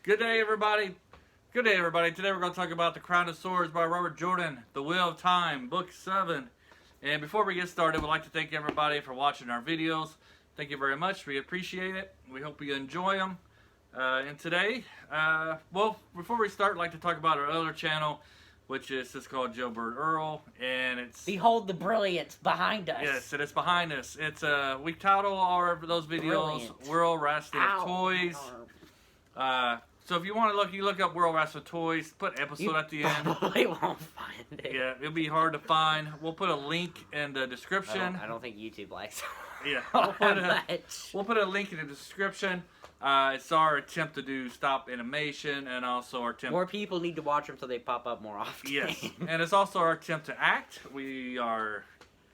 Good day, everybody. Good day, everybody. Today we're going to talk about The Crown of Swords by Robert Jordan, The Wheel of Time, Book 7. And before we get started, we'd like to thank everybody for watching our videos. Thank you very much. We appreciate it. We hope you enjoy them. And today, well, before we start, I'd like to talk about our other channel, which is just called Jailbird Earl, and it's... Behold the brilliance behind us. Yes, it is behind us. It's, we title our those videos World Wrestling of Toys. So if you want to look, you look up World Wrestling Toys, put episode at the end. Probably won't find it. Yeah, it'll be hard to find. We'll put a link in the description. I don't think YouTube likes it. Yeah, we'll put a link in the description. It's our attempt to do stop animation, and also our attempt... More people need to watch them so they pop up more often. Yes, and it's also our attempt to act. We are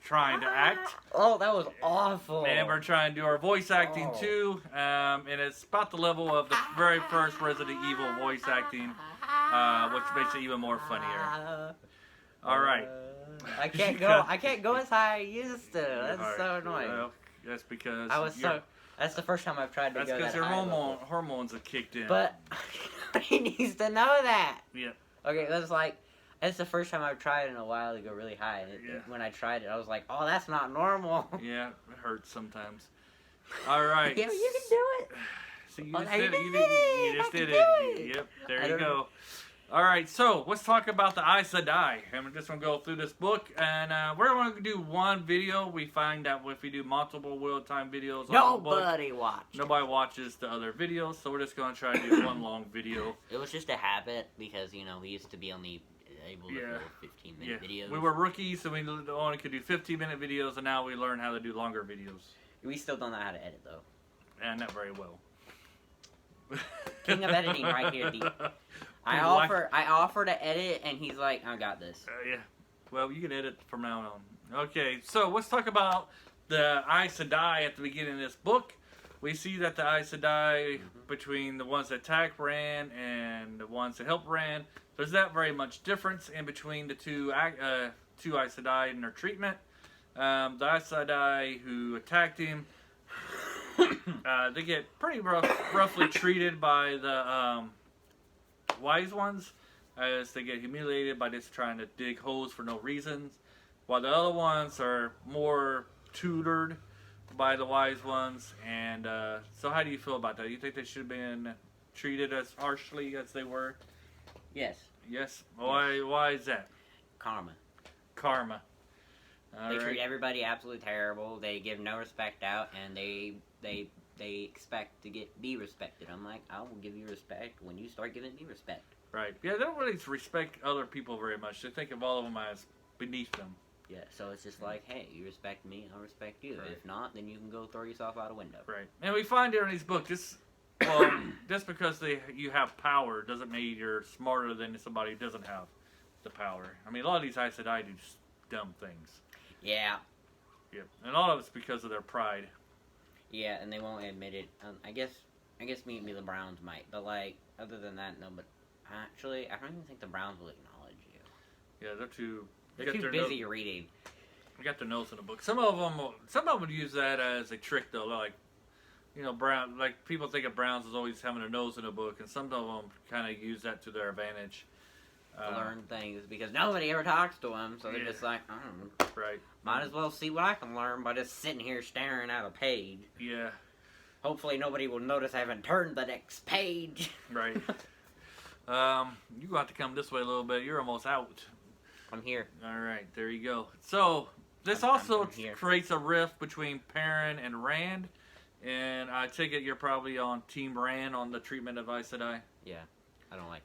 trying to act. Oh, that was awful. And we're trying to do our voice acting too. And it's about the level of the very first Resident Evil voice acting, which makes it even more funnier. All right. I can't go as high as I used to. That's so annoying. Well, that's because that's the first time I've tried to go that high. That's because your hormones have kicked in. But he needs to know that. Yeah. Okay, that's the first time I've tried in a while to go really high. When I tried it, I was like, oh, that's not normal. Yeah, it hurts sometimes. All right. Yeah, you can do it. So you just did it. You just did it. Yep, there you go. All right, so let's talk about the Aes Sedai. I'm just going to go through this book, and we're going to do one video. We find that if we do multiple Wheel of Time videos on the book, nobody watches the other videos, so we're just going to try to do one long video. It was just a habit because, you know, we used to be only able to do 15-minute videos. We were rookies, so we only could do 15-minute videos, and now we learn how to do longer videos. We still don't know how to edit, though. And not very well. King of editing right here, D. I offer to edit, and he's like, I got this. Yeah. Well, you can edit from now on. Okay, so let's talk about the Aes Sedai at the beginning of this book. We see that the Aes Sedai, between the ones that attack Rand and the ones that help Rand, there's not very much difference in between the two Aes Sedai and their treatment. The Aes Sedai who attacked him, they get pretty roughly treated by the wise ones, as they get humiliated by just trying to dig holes for no reasons, while the other ones are more tutored by the wise ones. And so how do you feel about that? You think they should have been treated as harshly as they were? Yes. Yes? Why is that? Karma. They treat everybody absolutely terrible. They give no respect out, and they expect to be respected. I'm like, I will give you respect when you start giving me respect. Right. Yeah, they don't really respect other people very much. They think of all of them as beneath them. Yeah, so it's just like, hey, you respect me, I'll respect you. Right. If not, then you can go throw yourself out a window. Right. And we find here in these books, just because you have power doesn't mean you're smarter than somebody who doesn't have the power. I mean, a lot of these Aes Sedai do just dumb things. Yeah. Yep. And a lot of it's because of their pride. Yeah, and they won't admit it. I guess me and the Browns might, but like other than that, no. But actually, I don't even think the Browns will acknowledge you. Yeah, they're too busy reading. They got their nose in the book. Some of them would use that as a trick, though. Like, you know, people think of Browns as always having a nose in a book, and some of them kind of use that to their advantage. To learn things because nobody ever talks to them, so they're just like, I don't know. Right. Might as well see what I can learn by just sitting here staring at a page. Yeah. Hopefully nobody will notice I haven't turned the next page. Right. You got to come this way a little bit. You're almost out. I'm here. All right, there you go. So this also creates a rift between Perrin and Rand, and I take it you're probably on Team Rand on the treatment of Aes Sedai. Yeah. I don't like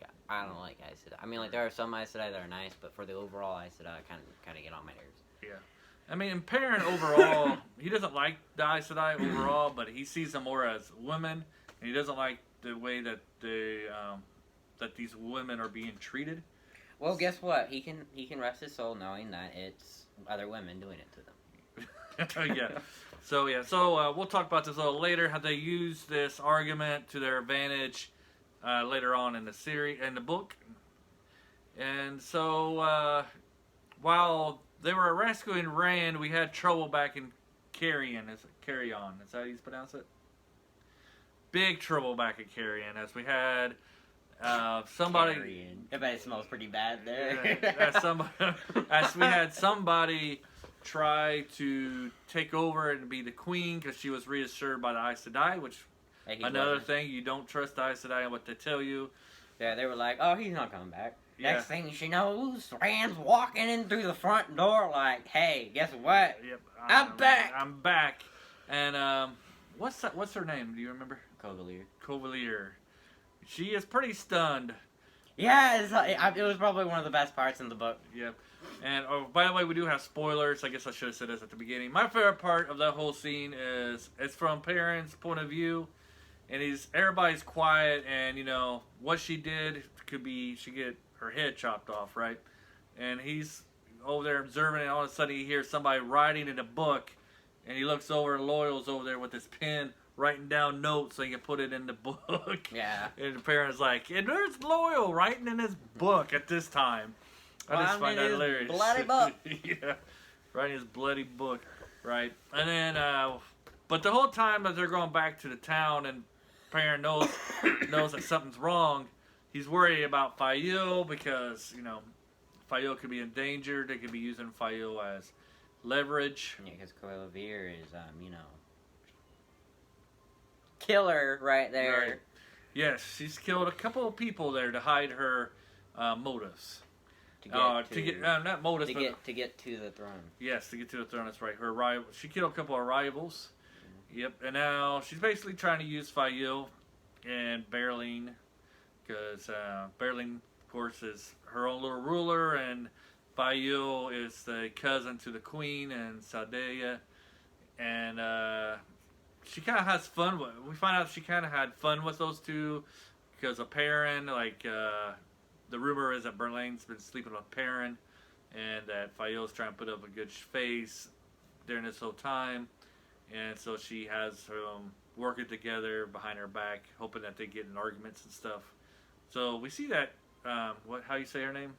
Aes Sedai. I mean, like, there are some Aes Sedai that are nice, but for the overall Aes Sedai, I kind of get on my nerves. Yeah. I mean, Perrin overall, he doesn't like the Aes Sedai overall, but he sees them more as women, and he doesn't like the way that that these women are being treated. Well, guess what? He can rest his soul knowing that it's other women doing it to them. Yeah. So we'll talk about this a little later, how they use this argument to their advantage later on in the series, in the book. And so while they were rescuing Rand, we had trouble back in Carrion. Is that how you pronounce it? Big trouble back at Carrion, as we had Somebody. Carrion. I bet it smells pretty bad there. As we had somebody try to take over and be the queen because she was reassured by the Aes Sedai, which another thing, you don't trust the Aes Sedai and what they tell you. Yeah, they were like, oh, he's not coming back. Yeah. Next thing she knows, Rand's walking in through the front door like, hey, guess what? Yep, I'm back. I'm back. And what's her name? Do you remember? Covalier. She is pretty stunned. Yeah, it was probably one of the best parts in the book. Yep. And by the way, we do have spoilers. I guess I should have said this at the beginning. My favorite part of that whole scene is it's from Perrin's point of view, and everybody's quiet, and you know what she did could be she get her head chopped off, right? And he's over there observing, and all of a sudden he hears somebody writing in a book, and he looks over, and Loyal's over there with his pen writing down notes so he can put it in the book. Yeah. And the parent's like, and there's Loyal writing in his book at this time. I just find that hilarious. Bloody book. Yeah. Writing his bloody book. Right. And then, but the whole time that they're going back to the town and Perrin knows that something's wrong, he's worried about Fael because, you know, Fael could be in danger. They could be using Fael as leverage. Yeah, because Covalier is, you know, killer right there. Right. Yes, she's killed a couple of people there to hide her motives. To get not motives, to get to the throne. Yes, to get to the throne. That's right. Her rival. She killed a couple of rivals. Mm-hmm. Yep. And now she's basically trying to use Fael and Berlin, because Berlin, of course, is her own little ruler, and Fael is the cousin to the queen and Sadea, and she kind of has fun with. We find out she kind of had fun with those two because of Perrin. Like the rumor is that Berlin's been sleeping with Perrin, and that Fael's trying to put up a good face during this whole time, and so she has them working together behind her back, hoping that they get in arguments and stuff. So we see that. How you say her name?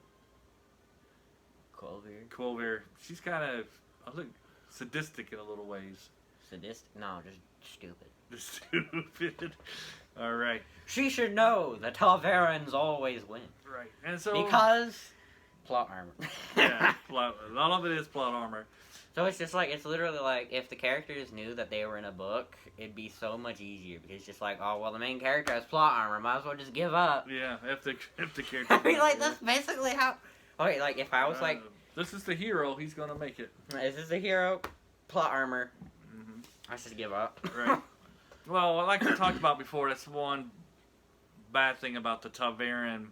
Colville. She's kind of, I think, sadistic in a little ways. Sadistic? No, just stupid. Just stupid. All right. She should know the Targaryens always win. Right. And so because plot armor. Yeah, plot. All of it is plot armor. So it's just like, it's literally like, if the characters knew that they were in a book, it'd be so much easier, because it's just like, oh, well, the main character has plot armor, might as well just give up. Yeah, if the character... I mean, like, that's basically how... Okay, like, if I was like... This is the hero, he's gonna make it. This is the hero, plot armor. Mm-hmm. I should give up. Right. Well, like we talked about before, that's one bad thing about the Targaryen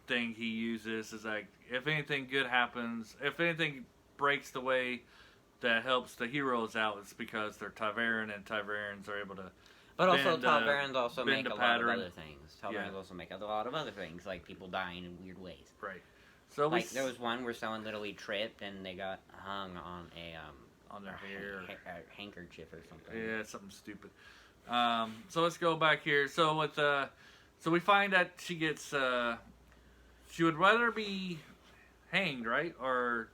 thing he uses, is like, if anything good happens, if anything breaks the way that helps the heroes out, it's because they're Targaryen, and Targaryens are able to But also, Targaryens also make a lot of pattern. other things. Targaryens also make a lot of other things, like people dying in weird ways. Right. So like, there was one where someone literally tripped and they got hung on on their hair, handkerchief or something. Yeah, something stupid. So let's go back here. So with so we find that she gets she would rather be hanged, right? Or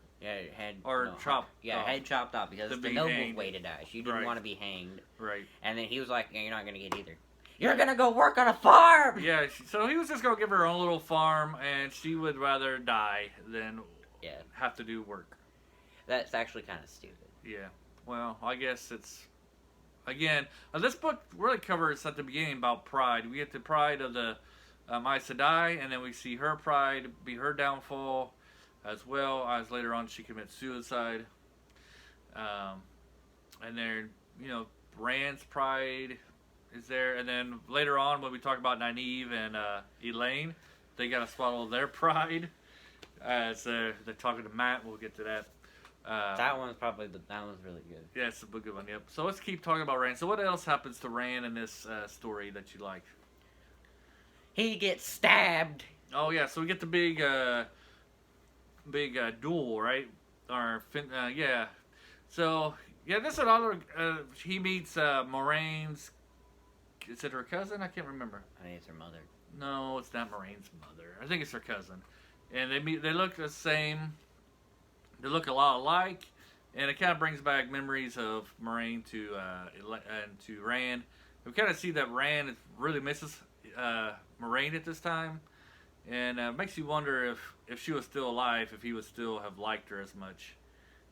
chopped. Yeah, off. head chopped off, because it's the noble way to die. She didn't want to be hanged. Right. And then he was like, "Yeah, you're not gonna get either. You're gonna go work on a farm." Yeah. So he was just gonna give her own little farm, and she would rather die than have to do work. That's actually kind of stupid. Yeah. Well, I guess it's again. This book really covers at the beginning about pride. We get the pride of the Aes Sedai, and then we see her pride be her downfall, as well as later on she commits suicide. And then, you know, Rand's pride is there, and then later on when we talk about Nyneave and Elayne, they gotta swallow their pride as they're talking to Matt. We'll get to that. That one's really good. Yeah, it's a good one. Yep. So let's keep talking about Rand. So what else happens to Rand in this story that you like? He gets stabbed. Oh yeah, so we get the big duel, right? Yeah. So yeah, this is another. He meets Moraine's. Is it her cousin? I can't remember. I think it's her mother. No, it's not Moraine's mother. I think it's her cousin. And they meet. They look the same. They look a lot alike, and it kind of brings back memories of Moraine to Rand. We kind of see that Rand really misses Moraine at this time, and makes you wonder if she was still alive, if he would still have liked her as much.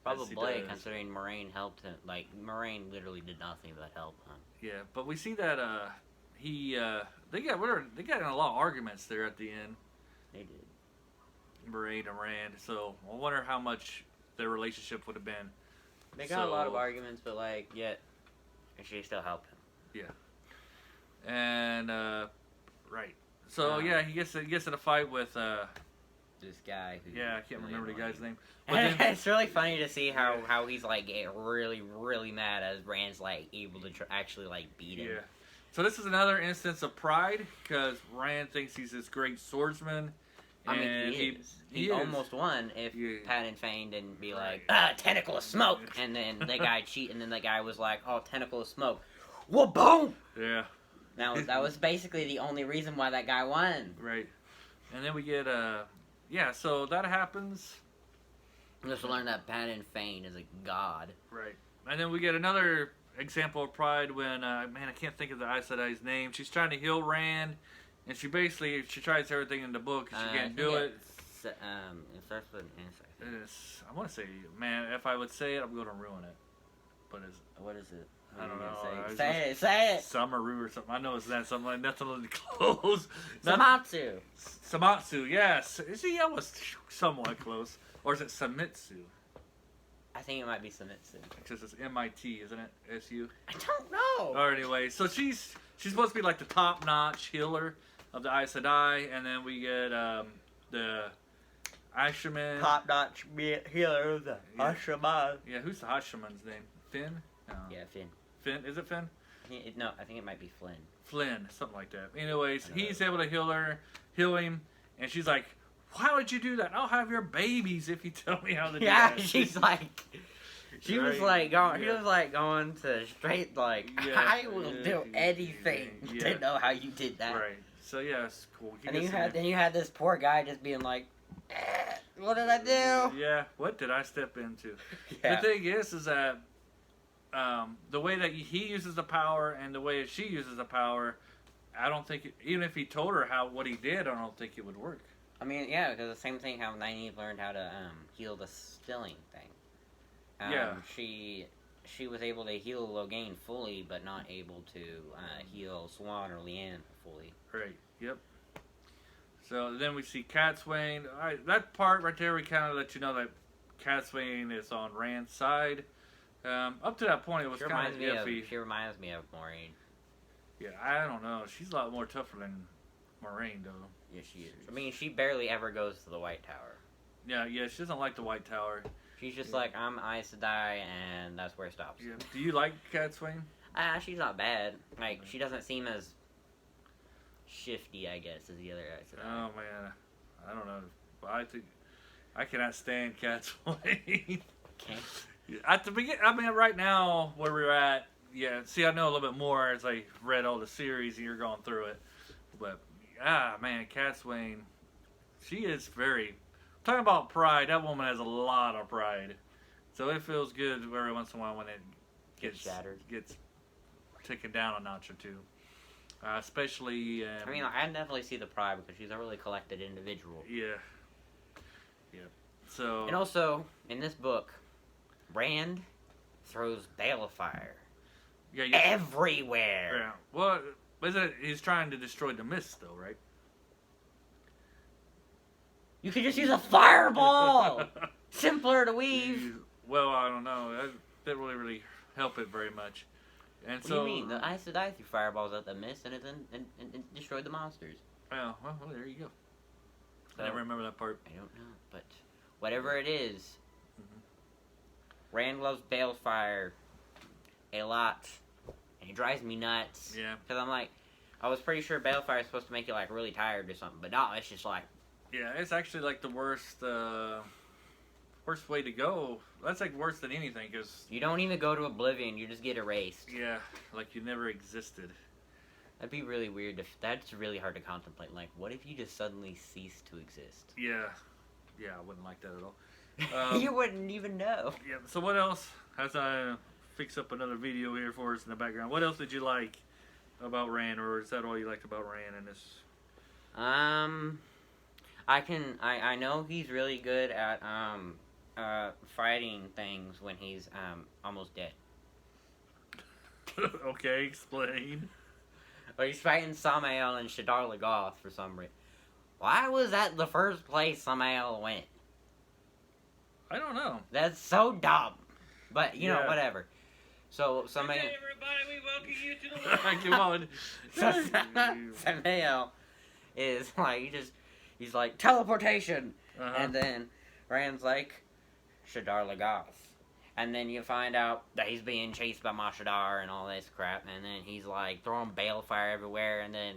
Probably, considering Moraine helped him. Like, Moraine literally did nothing but help him. Yeah, but we see that they got in a lot of arguments there at the end. They did. Moraine and Rand. So I wonder how much their relationship would have been. They got a lot of arguments, but like, yet she still helped him. Yeah. And right. So yeah, he gets in a fight with this guy. I can't remember the guy's name. But then, it's really funny to see how he's like getting really, really mad as Rand's like able to actually like beat him. Yeah. So this is another instance of pride because Rand thinks he's this great swordsman. I mean, he almost won if Padan Fain didn't be like, tentacle of smoke, and then the guy cheat, and then the guy was like, oh, tentacle of smoke, whoa, boom. Yeah. Now that was basically the only reason why that guy won. Right. And then we get so that happens. Just learn that Padan Fain is a god. Right. And then we get another example of pride when I can't think of the Aes Sedai's name. She's trying to heal Rand. And she tries everything in the book, and she can't do it. It starts with an S. I want to say, man, if I would say it, I'm going to ruin it. But what is it? I don't know. Say it. Samaru or something. I know it's that something like that's a little close. Samatsu. Samatsu, yes. See, I was somewhat close. Or is it Samitsu? I think it might be Samitsu. Because it's MIT, isn't it? SU? I don't know. Or anyway, so she's supposed to be like the top-notch healer of the Aes Sedai, and then we get the Ashman. Top-notch healer of the Ashman. Yeah, who's the Ashman's name? Finn? No. Yeah, Finn. Finn? Is it Finn? No, I think it might be Flynn. Flynn, something like that. Anyways, he's able to heal him, and she's like, why would you do that? I'll have your babies if you tell me how to do that. Yeah, she's like... She was like going. He was like going to straight like. I will do anything to know how you did that. Right. So yeah, it's cool. And you had this poor guy just being like, "What did I do?" Yeah. What did I step into? Yeah. The thing is that the way that he uses the power and the way that she uses the power, I don't think even if he told her what he did, I don't think it would work. I mean, yeah, because the same thing how Nyneave learned how to heal the stilling thing. She was able to heal Logain fully, but not able to heal Swan or Leanne fully. Right. Yep. So then we see Catswain. That part right there, we kind of let you know that Catswain is on Rand's side. Up to that point, it was kind of iffy. She reminds me of Moraine. Yeah, I don't know. She's a lot more tougher than Moraine, though. Yeah, she is. I mean, she barely ever goes to the White Tower. Yeah, she doesn't like the White Tower. She's just like, I'm Aes Sedai, and that's where it stops. Yeah. Do you like Catswain? She's not bad. Like, she doesn't seem as shifty, I guess, as the other Aes Sedai. Oh, man. I don't know. But I think I cannot stand Catswain. Okay. At the beginning, I mean, right now, where we're at, yeah, see, I know a little bit more as I read all the series and you're going through it. But, man, Catswain, she is very... Talking about pride, that woman has a lot of pride. So it feels good every once in a while when it gets shattered. Gets taken down a notch or two. Especially... I mean, I definitely see the pride because she's a really collected individual. Yeah. Yeah. So... And also, in this book, Rand throws balefire. Yeah, everywhere. Yeah. Well, he's trying to destroy the mist, though, right? You could just use a fireball! Simpler to weave. Well, I don't know. That didn't really help it very much. And what do you mean? The Aes Sedai threw fireballs at the mist and destroyed the monsters. Oh, well, there you go. So, I never remember that part. I don't know, but whatever it is, Rand loves balefire a lot, and it drives me nuts. Yeah. Because I'm like, I was pretty sure balefire is supposed to make you like really tired or something, but no, it's just like. Yeah, it's actually like the worst way to go. That's like worse than anything, because... You don't even go to oblivion, you just get erased. Yeah, like you never existed. That'd be really weird. That's really hard to contemplate. Like, what if you just suddenly cease to exist? Yeah. Yeah, I wouldn't like that at all. You wouldn't even know. Yeah, so what else? As I fix up another video here for us in the background, what else did you like about Rand, or is that all you liked about Rand in this? I know he's really good at fighting things when he's almost dead. Okay, explain. But he's fighting Samael and Shadar Logoth for some reason. Why was that the first place Samael went? I don't know. That's so dumb. But, you know, whatever. So, Samael... Hey, everybody, we welcome you to the world. Come on. Samael is like, he's like, teleportation! Uh-huh. And then Rand's like, Shadar Logoth. And then you find out that he's being chased by Mashadar and all this crap. And then he's like throwing balefire everywhere. And then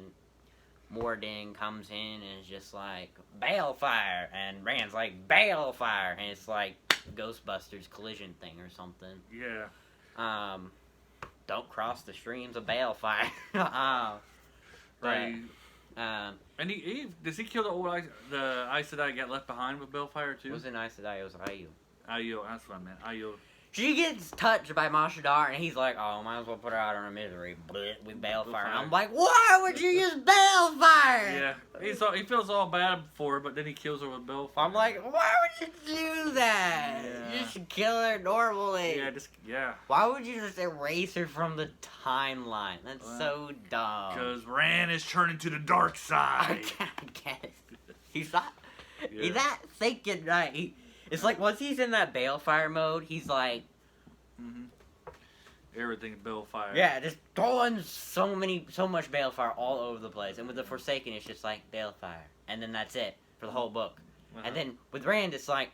Mordin comes in and is just like, balefire. And Rand's like, balefire. And it's like Ghostbusters collision thing or something. Yeah. Don't cross the streams of balefire. Right. And does he kill the Aes Sedai get left behind with balefire too? It wasn't Aes Sedai, it was Aiyu. Aiyu, that's what I meant. Aiyu. She gets touched by Mashadar, and he's like, "Oh, might as well put her out of her misery with balefire." And I'm like, "Why would you use balefire?" Yeah, he feels all bad for her, but then he kills her with balefire. I'm like, "Why would you do that? Yeah. You should kill her normally." Yeah. Why would you just erase her from the timeline? That's so dumb. Because Rand is turning to the dark side. I guess he's not. Yeah. He's not thinking right. It's like once he's in that balefire mode, he's like, everything balefire. Yeah, just throwing so much balefire all over the place. And with the Forsaken, it's just like balefire, and then that's it for the whole book. And then with Rand, it's like,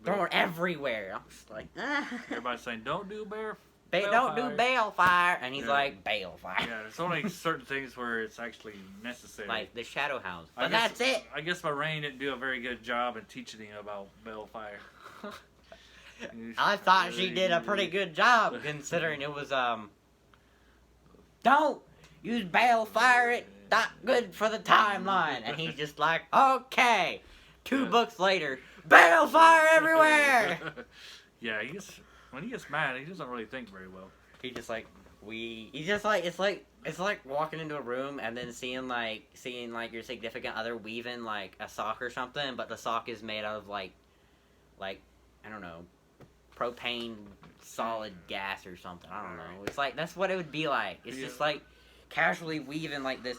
throwing everywhere. I'm just like, Everybody's saying, "Don't do balefire." Don't do balefire, and he's like, balefire. Yeah, there's only certain things where it's actually necessary. Like the Shadow House. But that's it. I guess my Rain didn't do a very good job in teaching him about balefire. I thought she did a pretty good job, considering it was, don't use balefire, it's not good for the timeline. And he's just like, okay. 2 books later, balefire everywhere! Yeah, when he gets mad, he doesn't really think very well. He just like it's like walking into a room and then seeing your significant other weaving like a sock or something, but the sock is made out of like I don't know, propane solid gas or something. I don't know. It's like that's what it would be like. It's just like casually weaving like this.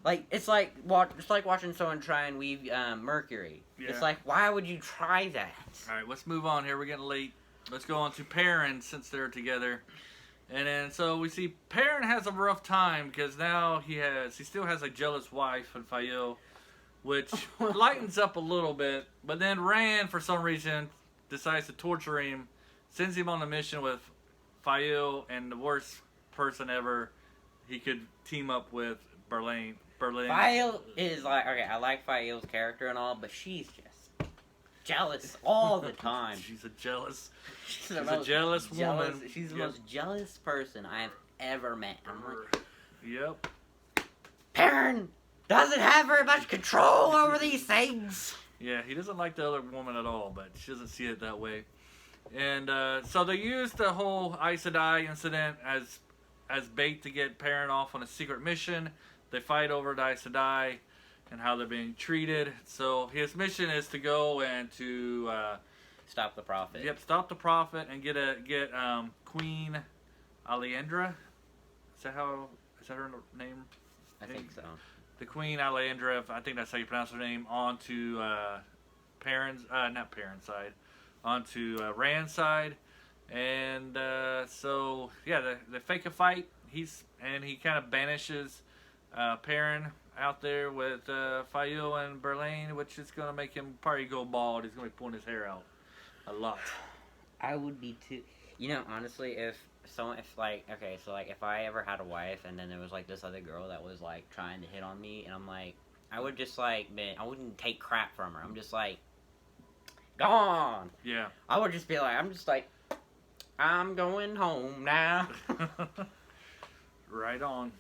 Like it's like watching someone try and weave mercury. Yeah. It's like, why would you try that? All right, let's move on here. We're getting late. Let's go on to Perrin since they're together. And then so we see Perrin has a rough time because now he still has a jealous wife in Fael, which lightens up a little bit. But then Rand, for some reason, decides to torture him, sends him on a mission with Fael and the worst person ever he could team up with, Berlin. Fael is like, okay, I like Fael's character and all, but she's just jealous all the time. She's a jealous woman. She's the most jealous person I have ever met. I'm like, yep. Perrin doesn't have very much control over these things. Yeah, he doesn't like the other woman at all, but she doesn't see it that way. And so they used the whole Aes Sedai incident as bait to get Perrin off on a secret mission. They fight over the Aes Sedai and how they're being treated. So his mission is to go and to stop the Prophet. Yep, stop the Prophet and get Queen Alayendra. Is that her name? I think so. The Queen Alayendra, I think that's how you pronounce her name, onto Perrin's, not Perrin's side, onto Rand's side. And so yeah, they fake a fight. He kind of banishes Perrin out there with Fael and Berlin, which is going to make him probably go bald. He's going to be pulling his hair out a lot. I would be too. You know, honestly, if I ever had a wife and then there was like this other girl that was like trying to hit on me, and I'm like, I would just like, man, I wouldn't take crap from her. I'm just like, gone. Yeah. I would just be like, I'm going home now. Right on.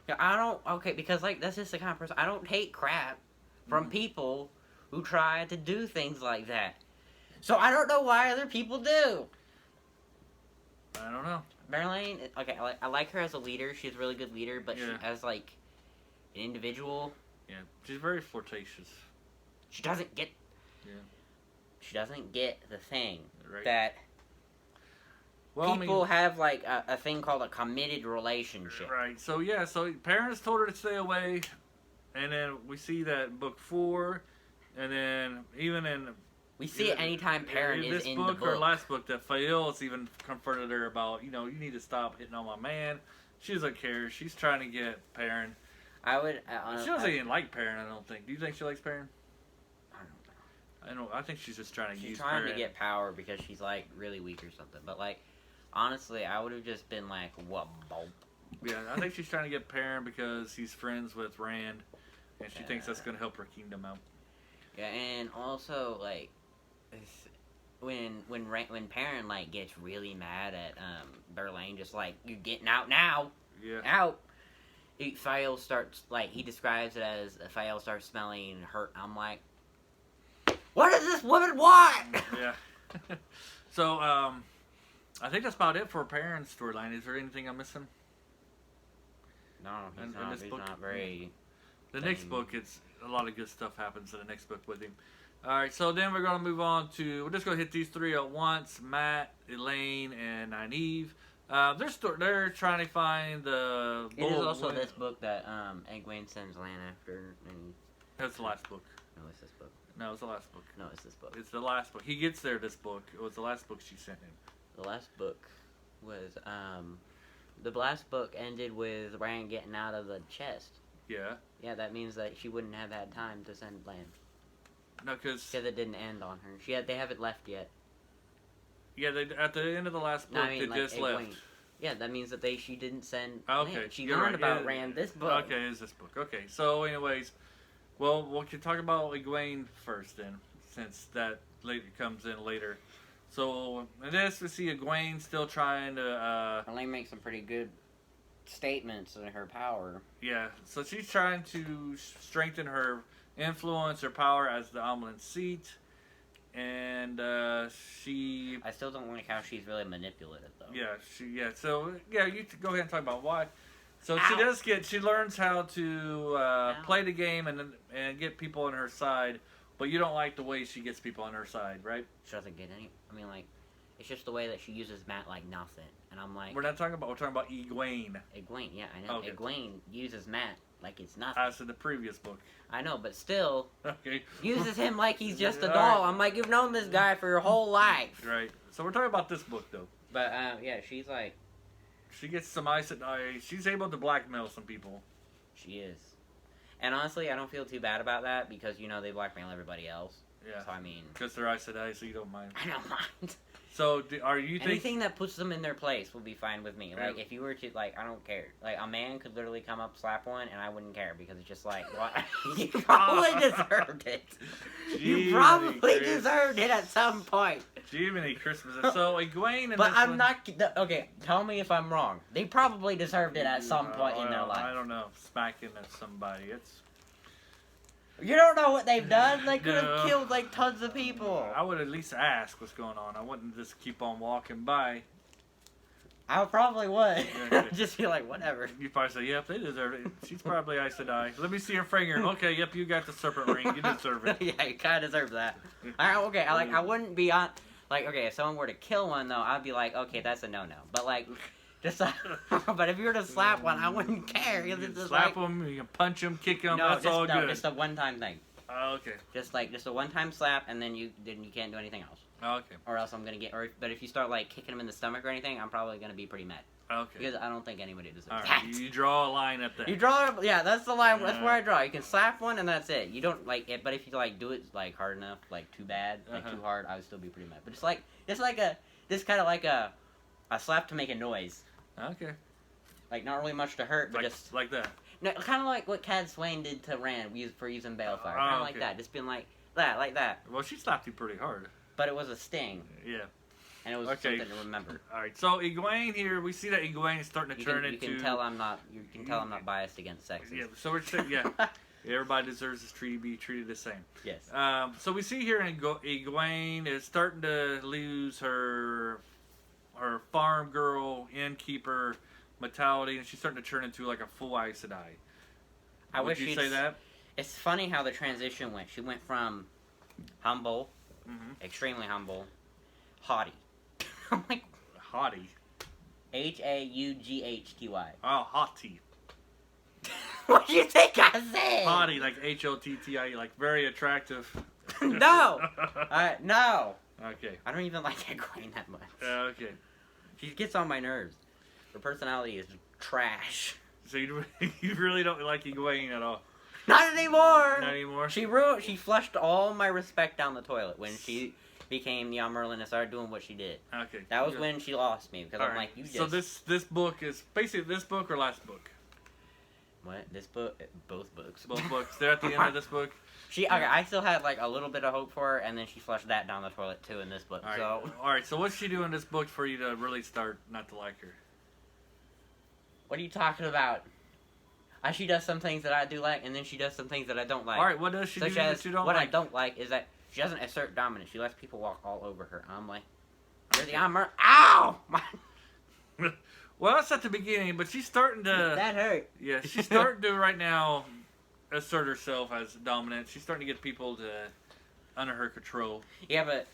Because like that's just the kind of person I don't take crap from people who try to do things like that. So I don't know why other people do. I don't know. Elayne, okay, I like her as a leader. She's a really good leader, but she, as like an individual, she's very flirtatious. She doesn't get. Yeah. She doesn't get the thing Right. that well, people have like a thing called a committed relationship. Right. So so parents told her to stay away, and then we see that in book 4, and then even in. We see it anytime Perrin is in the book. Or last book, that Fael's even confronted her about, you need to stop hitting on my man. She doesn't care. She's trying to get Perrin. She doesn't even like Perrin, I don't think. Do you think she likes Perrin? I don't know. I think she's just trying to use She's trying Perrin. to get power because she's, like, really weak or something. But, like, honestly, I would have just been like, what, bulb? Yeah, I think she's trying to get Perrin because he's friends with Rand, and she thinks that's going to help her kingdom out. Yeah, and also, like, when Perrin like gets really mad at Elayne, just like, you getting out now, out. Fael starts, like, he describes it as Fael starts smelling hurt. I'm like, what does this woman want? Yeah. So I think that's about it for Perrin's storyline. Is there anything I'm missing? No, he's not very. The next book, it's a lot of good stuff happens in the next book with him. Alright, so then we're going to move on to, we're just going to hit these 3 at once, Mat, Elayne, and Nyneave. They're trying to find the... It is also this book that Egwene sends Lan after. That's the last book. No, it's this book. No, it's the last book. No, it's this book. It's the last book. He gets there this book. It was the last book she sent him. The last book was, the last book ended with Rand getting out of the chest. Yeah. Yeah, that means that she wouldn't have had time to send Lan. No, because it didn't end on her. They haven't left yet. Yeah, at the end of the last book, they just Egwene. left. Yeah, that means that she didn't send. Okay, Lan. She learned about Rand this book. Okay, it's this book. Okay, so anyways, well, we can talk about Egwene first then, since that later comes in later. So in this, we see Egwene still trying to. Elayne makes some pretty good statements in her power. Yeah, so she's trying to strengthen her influence or power as the Amlin seat, and she. I still don't like how she's really manipulative, though. Yeah, So you go ahead and talk about why. So she learns how to play the game and get people on her side, but you don't like the way she gets people on her side, right? She doesn't get any. I mean, like, it's just the way that she uses Mat like nothing, and I'm like. We're talking about Egwene. Egwene, yeah, I know. Okay. Egwene uses Mat like it's nothing. As in the previous book. I know, but still. Okay. Uses him like he's just a doll. I'm like, you've known this guy for your whole life. Right. So we're talking about this book, though. But yeah, she's like. She gets some Aes Sedai. She's able to blackmail some people. She is. And honestly, I don't feel too bad about that because, they blackmail everybody else. Yeah. So, I mean. Because they're Aes Sedai, so you don't mind. I don't mind. So, are you think... Anything that puts them in their place will be fine with me. Like, if you were to, I don't care. Like, a man could literally come up, slap one, and I wouldn't care because it's just like, what? You probably deserved it. You probably deserved it at some point. Jiminy Christmas. So, Egwene and But I'm not... Okay, tell me if I'm wrong. They probably deserved it at some point in their life. I don't know. Smacking at somebody. You don't know what they've done? They could have killed, tons of people. I would at least ask what's going on. I wouldn't just keep on walking by. I probably would. Just be like, whatever. You'd probably say, yep, they deserve it. She's probably Aes Sedai. Let me see her finger. Okay, yep, you got the serpent ring. You deserve it. Yeah, you kind of deserve that. Okay, I wouldn't be on... okay, if someone were to kill one, though, I'd be like, okay, that's a no-no. But, just... but if you were to slap one, I wouldn't care. You can slap them, you can punch them, kick them, that's all good. No, just a one-time thing. Okay. Just a one-time slap, and then you can't do anything else. Okay. Or else I'm gonna get... But if you start, kicking them in the stomach or anything, I'm probably gonna be pretty mad. Okay. Because I don't think anybody deserves that. You draw a line at that. You draw... Yeah, that's the line. That's where I draw. You can slap one, and that's it. You don't, it... But if you, do it, hard enough, too bad, too hard, I would still be pretty mad. But just kind of like a slap to make a noise. Okay. Not really much to hurt, but just... Like that. No, kind of like what Cad Swain did to Rand for using Balefire. Kind of like that. Just being like that. Well, she slapped you pretty hard. But it was a sting. Yeah. And it was something to remember. Alright, so Egwene here, we see that Egwene is starting to turn into... You can tell I'm not biased against sexes. Yeah, so we're saying, everybody deserves to be treated the same. Yes. So we see here Egwene is starting to lose her her farm girl, innkeeper mentality, and she's starting to turn into like a full Aes Sedai. Would you say that? It's funny how the transition went. She went from humble, extremely humble, haughty. I'm like, haughty. Haughty. Oh, haughty. What do you think I said? Haughty, like Hottie, like very attractive. No! No! Okay. I don't even like Egwene that much. Okay. She gets on my nerves. Her personality is trash. So you really don't like Egwene at all? Not anymore! Not anymore? She flushed all my respect down the toilet when she became the Merlin and started doing what she did. Okay. That was when she lost me, because I'm like, you just... So this book is basically this book or last book? What? This book? Both books. Both books. They're at the end of this book? Okay, I still had like a little bit of hope for her, and then she flushed that down the toilet too in this book. Alright, so what's she doing in this book for you to really start not to like her? What are you talking about? She does some things that I do like, and then she does some things that I don't like. Alright, what does she do that you don't what like? I don't like is that she doesn't assert dominance. She lets people walk all over her. I'm like, you're the Merlin. Ow! Well, that's at the beginning, but she's starting to... That hurt. Yeah, she's starting to right now assert herself as dominant. She's starting to get people to under her control. Yeah, but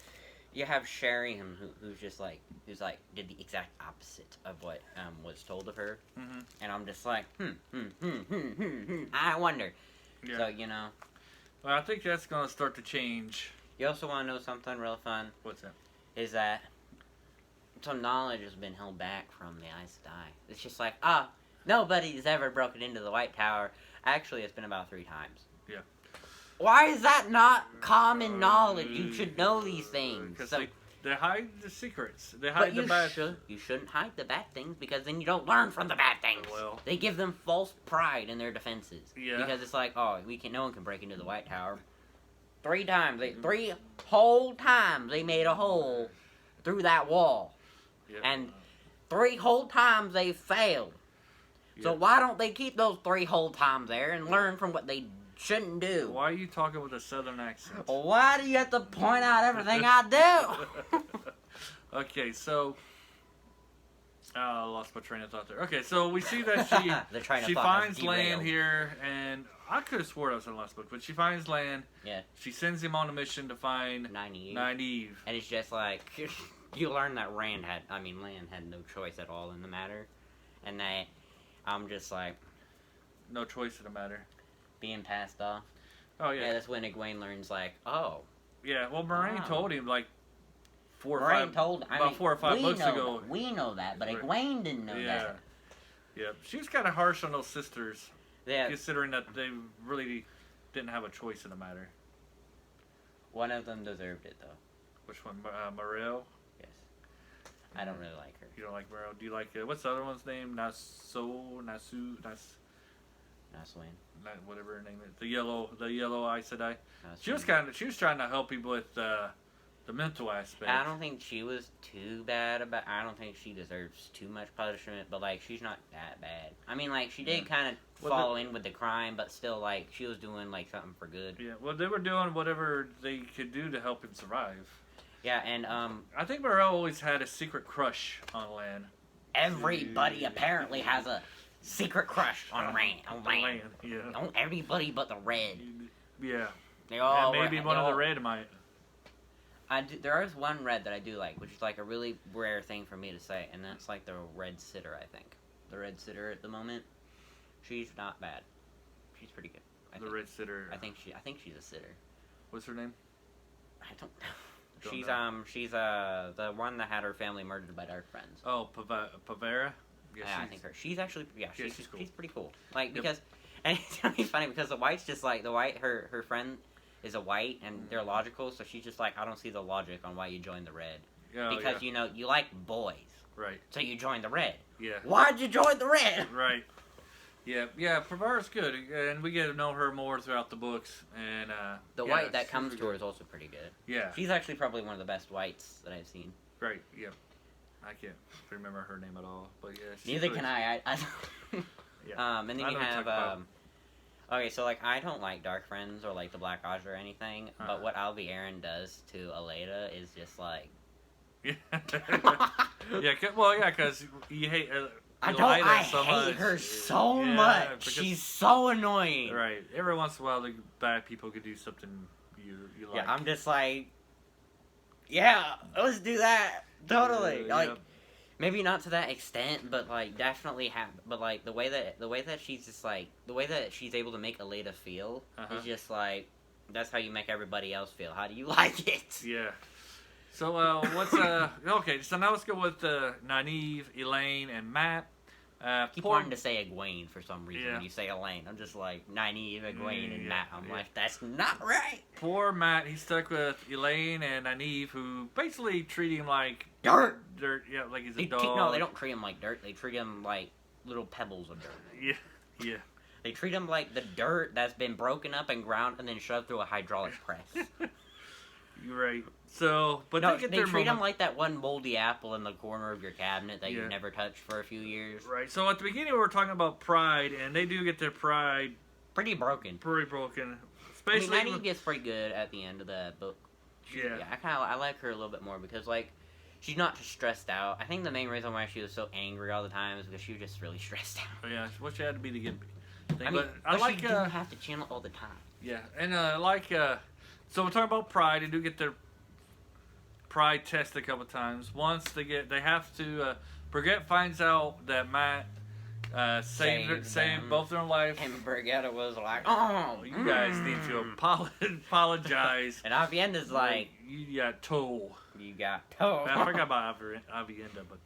you have Sherry, who's just like, did the exact opposite of what was told of her. Mm-hmm. And I'm just like, I wonder. Yeah. So, you know. Well, I think that's going to start to change. You also want to know something real fun? What's that? Is that some knowledge has been held back from the Aes Sedai. It's just like, nobody's ever broken into the White Tower. Actually, it's been about 3 times. Yeah. Why is that not common knowledge? You should know these things. Because they hide the secrets. They hide the bad things. You shouldn't hide the bad things, because then you don't learn from the bad things. Well. They give them false pride in their defenses. Yeah. Because it's like, no one can break into the White Tower. 3 times. 3 whole times they made a hole through that wall. Yep. And 3 whole times they failed. Yep. So why don't they keep those 3 whole times there and learn from what they shouldn't do? Why are you talking with a southern accent? Why do you have to point out everything I do? Okay, so... I lost my train of thought there. Okay, so we see that she finds land here, and I could have swore that was in the last book, but she finds land. Yeah. She sends him on a mission to find Nyneave. And it's just like, you learn that Land had no choice at all in the matter. And that I'm just like... No choice in the matter. Being passed off. Oh, yeah. Yeah, that's when Egwene learns, like, oh. Yeah, well, Moraine told him, like, 4 or 5 books ago. We know that, but Egwene didn't know that. Yeah, she was kind of harsh on those sisters. Yeah. Considering that they really didn't have a choice in the matter. One of them deserved it, though. Which one? Morel? Yes. I don't really like her. You don't like Morel? Do you like, what's the other one's name? Naswin? Whatever her name is. The yellow Aes Sedai. She was trying to help people with the mental aspect. I don't think she was too bad about. I don't think she deserves too much punishment, but like she's not that bad. I mean, like she did kind of follow in with the crime, but still, like she was doing like something for good. Yeah, well, they were doing whatever they could do to help him survive. Yeah, and I think Morel always had a secret crush on Lan. Everybody apparently has a secret crush on Lan. Yeah. Don't everybody but the Red. Yeah. They all. Maybe one of the Red might. There is one Red that I do like, which is like a really rare thing for me to say, and that's like the Red Sitter, I think. The Red Sitter at the moment, she's not bad. She's pretty good. Red Sitter. I think she's a sitter. What's her name? I don't know. She's the one that had her family murdered by Dark Friends. Oh, Pavera? Yeah, I think her. She's actually she's cool. She's pretty cool. Like because, yep. And it's funny because the White's just like the White. Her friend is a White, and they're logical. So she's just like, I don't see the logic on why you joined the Red. Oh, because you know you like boys. Right. So you joined the Red. Yeah. Why'd you join the Red? Right. Yeah, Pavera's good, and we get to know her more throughout the books. And the White that comes to her is also pretty good. Yeah. She's actually probably one of the best Whites that I've seen. Right. Yeah. I can't remember her name at all, but yeah. Neither can I. Yeah. And then you have okay, so like I don't like Dark Friends or like the Black Oz or anything, but what Alby Aaron does to Aleda is just like Yeah, yeah. Well, yeah, because you hate. I Elayne so hate much. her so Yeah, much. because- She's so annoying. Right. Every once in a while, the bad people could do something you like. Yeah, I'm just like, yeah, let's do that. Totally. Yeah, Like, yep. maybe not to that extent, but like definitely have. But like the way that she's just like the way that she's able to make Elena feel Uh-huh. is just like that's how you make everybody else feel. How do you like it? Yeah. So, what's okay? So now let's go with Nynaeve, Elayne, and Matt. Keep poor- wanting to say Egwene for some reason Yeah. when you say Elaine. I'm just like Nynaeve, Egwene, and Yeah, Matt. I'm yeah. like, that's not right. Poor Matt. He's stuck with Elayne and Nynaeve, who basically treat him like Dirt. Dirt. Yeah, like he's a They dog. no, they don't treat him like dirt. They treat him like little pebbles of dirt. Yeah. Yeah. They treat him like the dirt that's been broken up and ground and then shoved through a hydraulic press. You're right. So, but No, they get they their treat him moment. like that one moldy apple in the corner of your cabinet that Yeah. you've never touched for a few years. Right. So at the beginning we were talking about pride, and they do get their pride Pretty broken. pretty broken. I mean, Especially. Nynaeve gets pretty good at the end of the book. Yeah. I like her a little bit more because like she's not just stressed out. I think the main reason why she was so angry all the time is because she was just really stressed out. Yeah. What she had to be to get. I mean, but I like. she didn't have to channel all the time. Yeah, and like. So we're talking about pride. They do get their pride test a couple times. Once they have to. Brigitte finds out that Matt saved them. both their life. And Brigitte was like, "Oh, You guys need to apologize. And Avienda's like, you got told. "You got told." I forgot about Avienda, but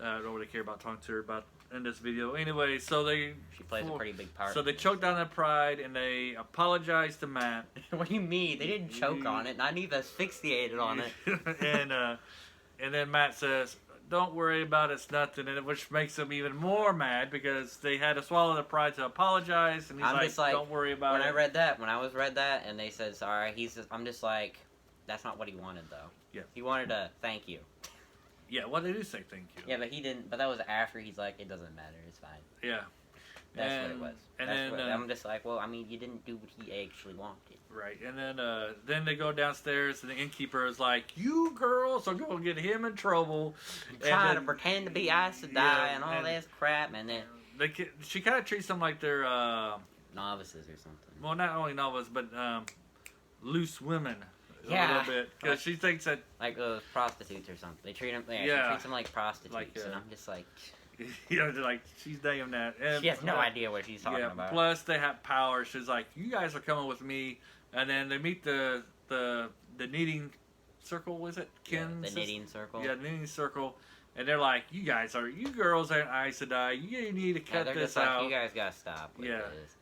I don't really care about talking to her about in this video. Anyway, so they She plays a pretty big part. so they choke down their pride and they apologize to Matt. What do you mean? They didn't choke on it. Nynaeve asphyxiated on it. and then Matt says, "Don't worry about it, it's nothing," and which makes him even more mad because they had to swallow their pride to apologize, and he's I'm just like, "Don't worry about when it." I read that, and they said sorry, I'm just like, that's not what he wanted though. Yeah. He wanted a thank you. Yeah, well, they do say thank you. Yeah, but he didn't. But that was after he's like, it doesn't matter, it's fine. Yeah. That's what it was. And That's then what, I'm just like, well, I mean, you didn't do what he actually wanted. right, and then they go downstairs, and the innkeeper is like, "You girls are going to get him in trouble." Trying to then- pretend to be Aes Sedai Yeah, and all and- this crap, and then she kind of treats them like they're novices or something. well, not only novices, but loose women a Yeah. little bit because she thinks that Like those prostitutes or something. They treat them. Yeah, Yeah. she treats them like prostitutes, Like, and I'm just like, they're like she's damn that. And, she has no idea what she's talking about. Plus, they have power. She's like, "You guys are coming with me," and then they meet the knitting circle. Was it Yeah, Kin? the knitting circle. Yeah, the knitting circle. And they're like, you girls aren't Aes Sedai. You need to Yeah, cut they're this just like, out. you guys gotta stop with Yeah. this.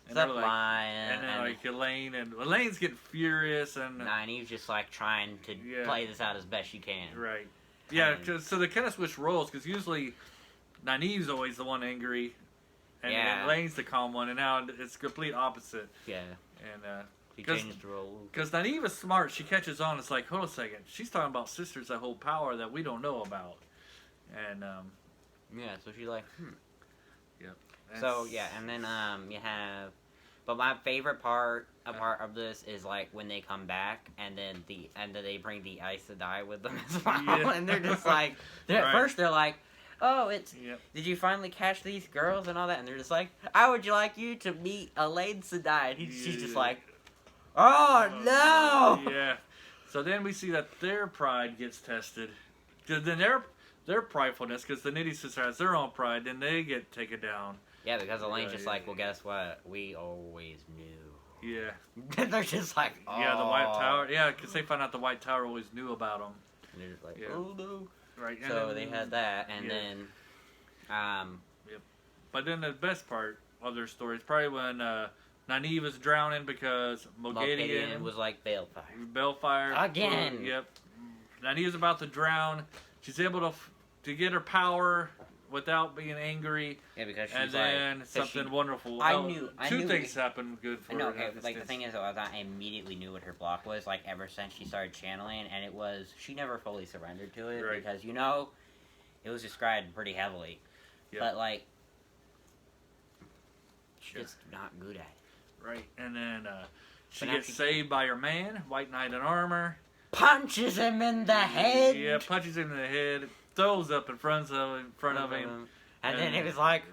And Stop they're like- lying. And then like Elaine's getting furious and Nynaeve's just like trying to Yeah. play this out as best she can. right. Yeah, And- so they kind of switch roles because usually Nynaeve's always the one angry, and Yeah. Elaine's the calm one, and now it's complete opposite. Yeah. And She 'Cause- changed the roles. because Nynaeve is smart, she catches on. It's like, hold a second, she's talking about sisters that hold power that we don't know about, and Yeah, so she's like, So that's- yeah, and then you have, but my favorite part of this is like when they come back and then they bring the Aes Sedai with them as well, Yeah. and they're just like, at Right. first they're like, oh, Yep. did you finally catch these girls and all that, and they're just like, I would like you to meet Aes Sedai, and she's just Yeah. like, oh no, Yeah. So then we see that their pride gets tested. 'Cause then their pridefulness, because the Nitty Sister has their own pride, then they get taken down. yeah, because Elaine's just Yeah, like, yeah, well, guess what, we always knew. Yeah. They're just like, oh. Yeah, the White Tower. Yeah, because they found out the White Tower always knew about them. And they're just like, Yeah. oh no. Right. and So then- they had that, and yeah. then, But then the best part of their story is probably when Nynaeve is drowning because Mulcadian Mulcadian was like Balefire. Bellfire. Again. Yep. Nynaeve's about to drown. She's able to get her power without being angry. Yeah, because she's And then something wonderful. I Oh, knew two things happen good for No, her. okay, in this like the instance. thing is, though, is I immediately knew what her block was, like ever since she started channeling, and it was she never fully surrendered to it Right. because it was described pretty heavily, Yep. but like she's Yeah. just not good at it. Right, and then she But now gets she- saved by her man, White Knight in armor, punches him in the head. Yeah, punches him in the head, throws up in front of him. And then it was like,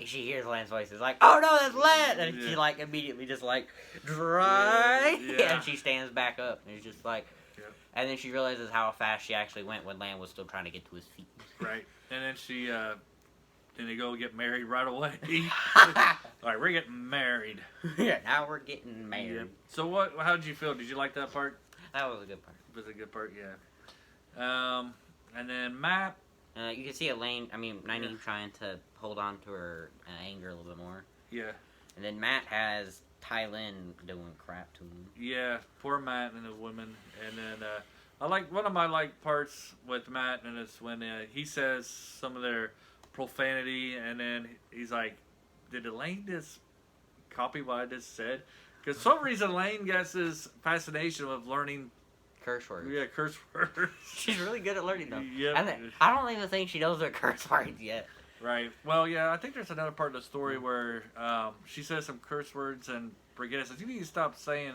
she hears Lan's voice. It's like, oh no, that's Lan! And she like immediately just like, dry. Yeah. And she stands back up. And it's just like, and then she realizes how fast she actually went when Lan was still trying to get to his feet. Right. And then then they go get married right away. Alright, we're getting married. Yeah, now we're getting married. Yep. So how did you feel? Did you like that part? That was a good part. It was a good part, yeah. And then Matt. You can see Nyneave trying to hold on to her anger a little bit more. Yeah. And then Matt has Tylin doing crap to him. Yeah, poor Matt and the women. And then I like one of my parts with Matt, and it's when he says some of their profanity, and then he's like, "Did Elayne just copy what I just said?" Because for some reason Elayne gets this fascination of learning curse words. Yeah, curse words. She's really good at learning them. Yep. And I don't even think she knows her curse words yet. Right. Well, yeah, I think there's another part of the story where she says some curse words, and Brigitte says, "You need to stop saying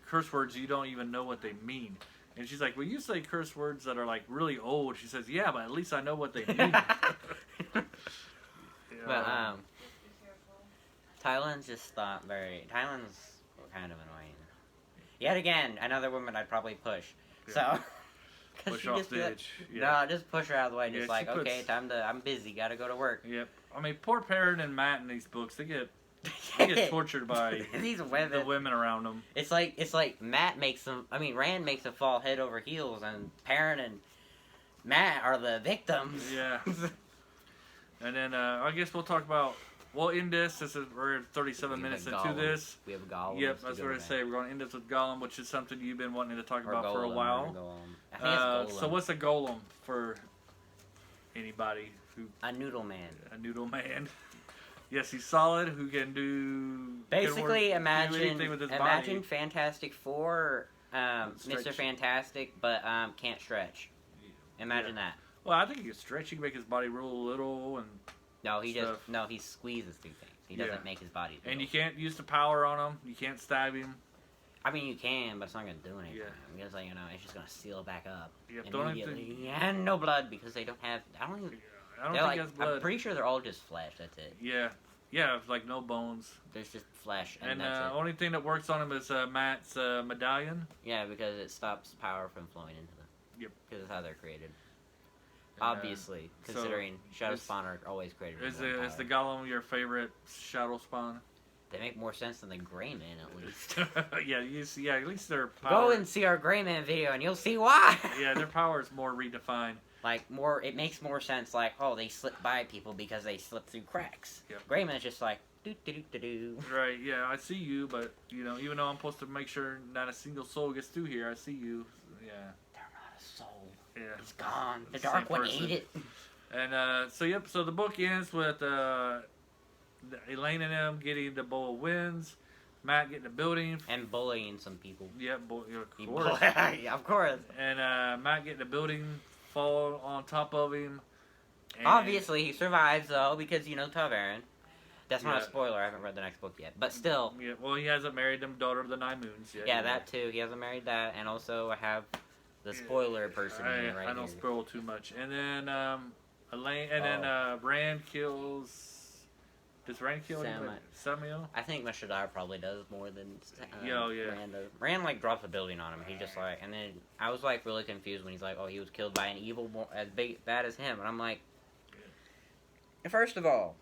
curse words you don't even know what they mean." And she's like, "Well, you say curse words that are like really old." She says, "Yeah, but at least I know what they mean." But Tylen's just Tylen's kind of annoying. Yet again, another woman I'd probably push. Yeah. So Push off the edge. No, just push her out of the way. Just Yeah, okay, I'm busy, gotta go to work. Yep. I mean, poor Perrin and Matt in these books, they get tortured by these women. The women around them. It's like Matt makes them. Rand makes them fall head over heels, and Perrin and Matt are the victims. Yeah. And then I guess we'll end this. We're 37 minutes into this. We have Gollum. Yep, that's what I say. We're going to end this with Gollum, which is something you've been wanting to talk about for a while. I think it's Golem. So what's a Golem for anybody a noodle man? A noodle man. Yes, he's solid. Who can do basically do anything with his body. Fantastic Four, Mr. Fantastic, but can't stretch. Imagine that. Well, I think he can stretch. He can make his body roll a little and. No, he squeezes through things. He doesn't make his body do. And you can't use the power on him. You can't stab him. I mean, you can, but it's not gonna do anything. Yeah. Because it's just gonna seal back up Yep, immediately. And no blood because they don't have. I don't think he has blood. I'm pretty sure they're all just flesh. That's it. Yeah. Yeah, like no bones. There's just flesh, and that's it. Only thing that works on him is Matt's medallion. Yeah, because it stops power from flowing into them. Yep. Because it's how they're created. Obviously, considering Shadow Spawn are always created. Is the Gollum your favorite Shadow Spawn? They make more sense than the Gray Man, at least. Yeah, at least their power. Go and see our Gray Man video, and you'll see why. Yeah, their power is more redefined. It makes more sense. They slip by people because they slip through cracks. Yep. Gray Man's just like do do do do do. Right. Yeah, I see you, but even though I'm supposed to make sure not a single soul gets through here, I see you. Yeah. They're not a soul. Yeah. It's gone. The Dark One ate it. And so the book ends with Elayne and them getting the Bowl of Winds, Matt getting the building and bullying some people. Yeah, of course. Yeah, of course. And Matt getting the building fall on top of him. Obviously, he survives though because Ta'veren. That's not a spoiler. I haven't read the next book yet, but still. Yeah. Well, he hasn't married them daughter of the Nine Moons yet. Yeah, that too. He hasn't married that, and also I have the spoiler person right here. I don't spoil too much. And then Elayne, and then Rand kills. Does Rand kill Samuel? I think Mr. Dyer probably does more than yeah. Rand does. Rand drops a building on him. He just and then I was really confused when he's like, oh, he was killed by an evil as bad as him, and I'm like, first of all,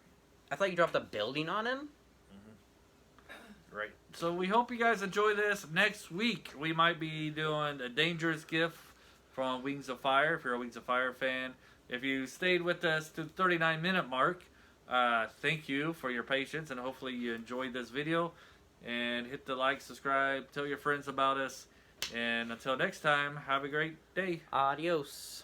I thought you dropped a building on him. Right. So we hope you guys enjoy this. Next week we might be doing a dangerous gift from Wings of Fire. If you're a Wings of Fire fan, if you stayed with us to the 39-minute mark, thank you for your patience, and hopefully you enjoyed this video. And hit the like, subscribe, tell your friends about us, and until next time, have a great day. Adios.